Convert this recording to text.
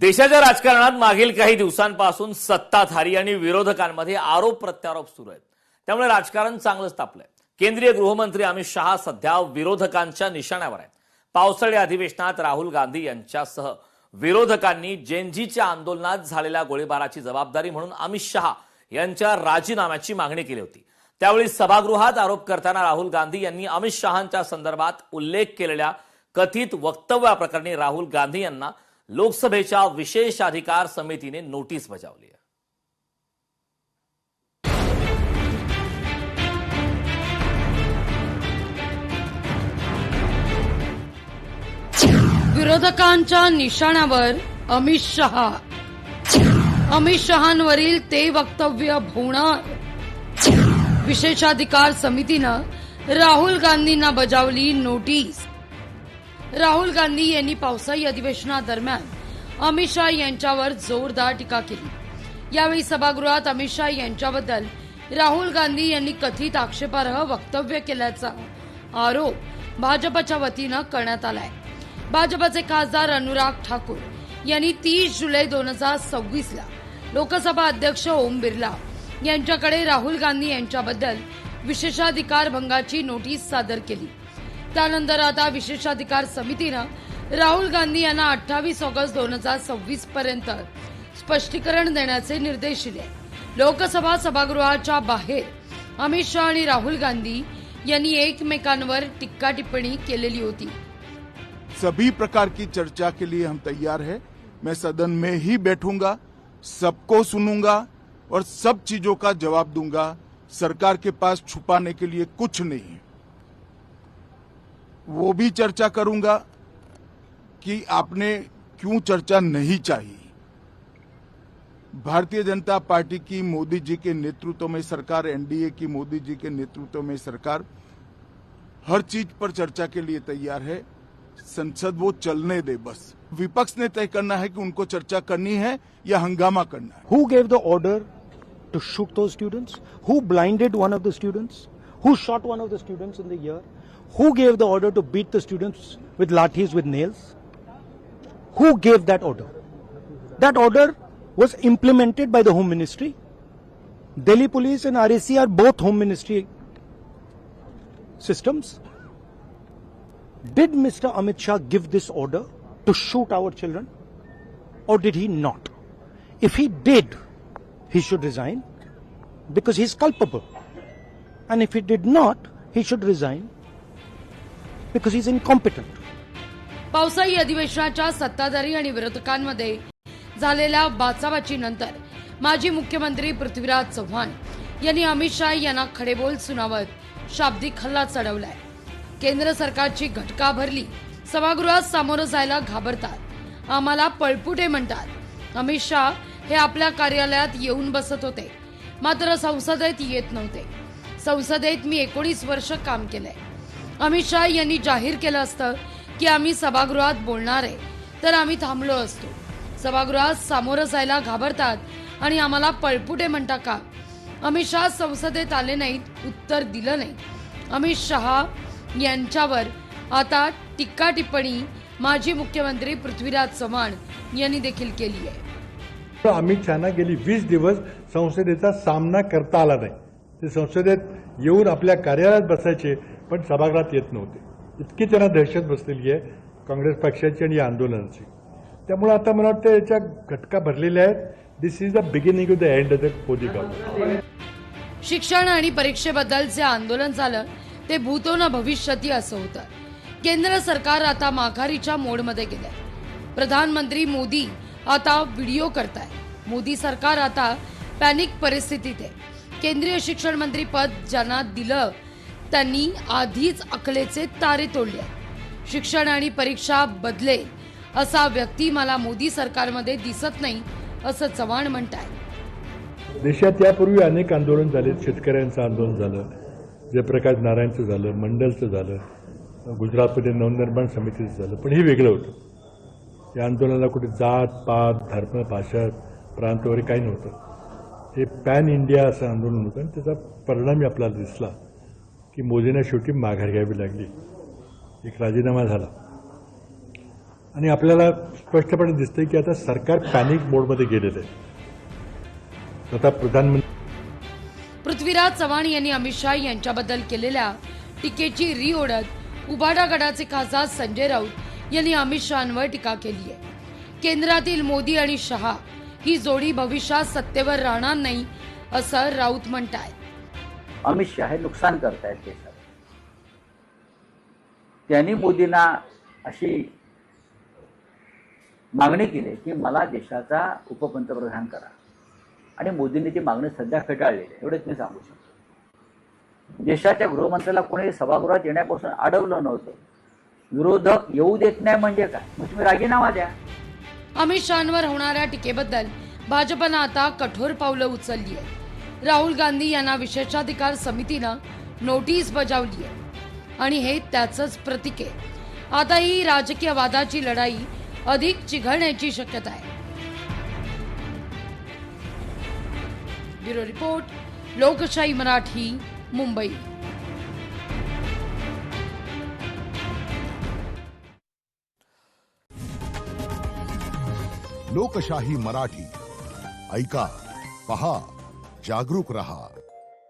देशाच्या राजकारणात मागील काही दिवसांपासून सत्ताधारी आणि विरोधकांमध्ये आरोप प्रत्यारोप सुरू आहेत। त्यामुळे राजकारण चांगलंच तापलंय। केंद्रीय गृहमंत्री अमित शहा सध्या विरोधकांच्या निशाण्यावर आहेत। पावसाळी अधिवेशनात राहुल गांधी यांच्यासह विरोधकांनी जेनजीच्या आंदोलनात झालेल्या गोळीबाराची जबाबदारी म्हणून अमित शहा यांच्या राजीनाम्याची मागणी केली होती। त्यावेळी सभागृहात आरोप करताना राहुल गांधी यांनी अमित शहांच्या संदर्भात उल्लेख केलेल्या कथित वक्तव्याप्रकरणी राहुल गांधी यांना लोकसभेच्या विशेष अधिकार समितीने नोटीस बजावली आहे। विरोधकांच्या निशाण्यावर अमित शहा। अमित शहांवरील ते वक्तव्य भोवणार। विशेषाधिकार समितीनं राहुल गांधींना बजावली नोटीस। राहुल गांधी यांनी पावसाळी अधिवेशनादरम्यान अमित शहा यांच्यावर जोरदार टीका केली। यावेळी सभागृहात अमित शहा यांच्याबद्दल राहुल गांधी यांनी कथित आक्षेपार्ह वक्तव्य केल्याचा आरोप भाजपच्या वतीनं करण्यात आलाय। भाजपचे खासदार अनुराग ठाकूर यांनी 30 जुलै 2026 ला लोकसभा अध्यक्ष ओम बिर्ला यांच्याकडे राहुल गांधी यांच्याबद्दल विशेषाधिकार भंगाची नोटीस सादर केली। त्यानंतर आता विशेषाधिकार समितीनं राहुल गांधी यांना 28 ऑगस्ट 2026 पर्यंत स्पष्टीकरण देण्याचे निर्देश दिले। लोकसभा सभागृहाच्या बाहेर अमित शहा आणि राहुल गांधी यांनी एकमेकांवर टीका टिप्पणी केलेली होती। सभी प्रकार की चर्चा के लिए हम तैयार हैं। मैं सदन में ही बैठूंगा, सबको सुनूंगा और सब चीजों का जवाब दूंगा। सरकार के पास छुपाने के लिए कुछ नहीं है। वो भी चर्चा करूंगा कि आपने क्यों चर्चा नहीं चाहिए। भारतीय जनता पार्टी की मोदी जी के नेतृत्व में सरकार, एनडीए की मोदी जी के नेतृत्व में सरकार हर चीज पर चर्चा के लिए तैयार है। संसद वो चलने दे बस। विपक्ष ने तय करना है कि उनको चर्चा करनी है या हंगामा करना है। Who gave the order to shoot those students? Who blinded one of the students? Who shot one of the students in the ear? Who gave the order to beat the students with lathis, with nails? Who gave that order? That order was implemented by the Home Ministry. Delhi Police and RAC are both Home Ministry systems. Did Mr. Amit Shah give this order to shoot our children, or did he not? If he did, he should resign because he's culpable. And if he did not, he should resign because he's incompetent. पावसाळी अधिवेशनाच्या सत्ताधारी आणि विरोधकांमध्ये झालेल्या बाचाबाचीनंतर माजी मुख्यमंत्री पृथ्वीराज चव्हाण यांनी अमित शहा यांना खडेबोल सुनावत शाब्दिक हल्ला चढवलाय। केंद्र सरकारची घटका भरली, सभागृहात सामोरं जायला घाबरतात, आम्हाला पळपुटे म्हणतात। अमित शहा हे आपल्या कार्यालयात येऊन बसत होते, मात्र संसदेत येत नव्हते। संसदेत मी 19 वर्ष काम केलंय। अमित शहा यांनी जाहीर केलं असतं की आम्ही सभागृहात बोलणार आहे, तर आम्ही थांबलो असतो। सभागृहात सामोरं जायला घाबरतात आणि आम्हाला पळपुटे म्हणता का? अमित शहा संसदेत आले नाहीत, उत्तर दिलं नाही। अमित शहा यांच्यावर आता टीका टिप्पणी माजी मुख्यमंत्री पृथ्वीराज चव्हाण यांनी देखील केली आहे। अमित शहाना गेली 20 दिवस संसदेचा सामना करता आला नाही। ते संसदेत येऊन आपल्या कार्यालयात बसायचे, पण सभागृहात येत नव्हते। इतकी त्यांना दहशत बसलेली आहे काँग्रेस पक्षाची आणि या आंदोलनाची। त्यामुळे आता मला वाटतं याच्या घटका भरलेल्या आहेत। This is the beginning of the end of the Modi government. शिक्षण आणि परीक्षेबद्दल जे आंदोलन झालं ते भूतो न भविष्यती असं होतं। केंद्र सरकार आता माघारीच्या मोडमध्ये गेलंय। प्रधानमंत्री मोदी आता व्हिडिओ करताय। मोदी सरकार आता पॅनिक परिस्थितीत आहे। केंद्रीय शिक्षण मंत्री पद ज्यांना दिलं त्यांनी आधीच अकलेचे तारे तोडले। शिक्षण आणि परीक्षा बदलेल असा व्यक्ती मला मोदी सरकारमध्ये दिसत नाही असं चव्हाण म्हणताय। देशात यापूर्वी अनेक आंदोलन झाले। शेतकऱ्यांचं आंदोलन झालं, जयप्रकाश नारायणचं झालं, मंडलचं झालं, गुजरातमध्ये नवनिर्माण समितीचं झालं, पण हे वेगळं होतं। या आंदोलनाला कुठे जात पात धर्म भाषा प्रांत वगैरे काही नव्हतं। हे पॅन इंडिया असं आंदोलन होतं आणि त्याचा परिणाम आपल्याला दिसला की मोदींना शेवटी माघार घ्यावी लागली। एक राजीनामा झाला। आणि आपल्याला स्पष्टपणे दिसतंय की आता सरकार पॅनिक मोडमध्ये गेलेलं आहे. आता प्रधानमंत्री पृथ्वीराज चव्हाण यांनी अमित शाह यांच्याबद्दल केलेल्या टीकेची ओढत उबाटा गटाचे खासदार संजय राऊत यांनी अमित शहांवर टीका केली आहे. केंद्रातील मोदी आणि शहा ही जोडी भविष्यात सत्तेवर राहणार नाही असं राऊत म्हणतायत. अमित शहा हे नुकसान करतायत देशात. त्यांनी मोदींना अशी मागणी केली की मला देशाचा उपपंतप्रधान करा, आणि मोदींनी ती मागणी सध्या फेटाळलेली आहे, एवढंच मी सांगू शकतो. देशाच्या गृहमंत्र्याला कोणी सभागृहात येण्यापासून अडवलं नव्हतं. विरोधक येऊ देत नाही म्हणजे काय, मग तुम्ही राजीनामा द्या. अमित शहांवर होणाऱ्या टीकेबद्दल भाजपनं आता कठोर पावलं उचलली आहे. राहुल गांधी यांना विशेषाधिकार समितीनं नोटीस बजावली आहे आणि हे त्याचंच प्रतीक आहे. आता ही राजकीय वादाची लढाई अधिक चिघळण्याची शक्यता आहे. ब्युरो रिपोर्ट, लोकशाही मराठी, मुंबई. लोकशाही मराठी ऐका, पहा, जागरूक रहा.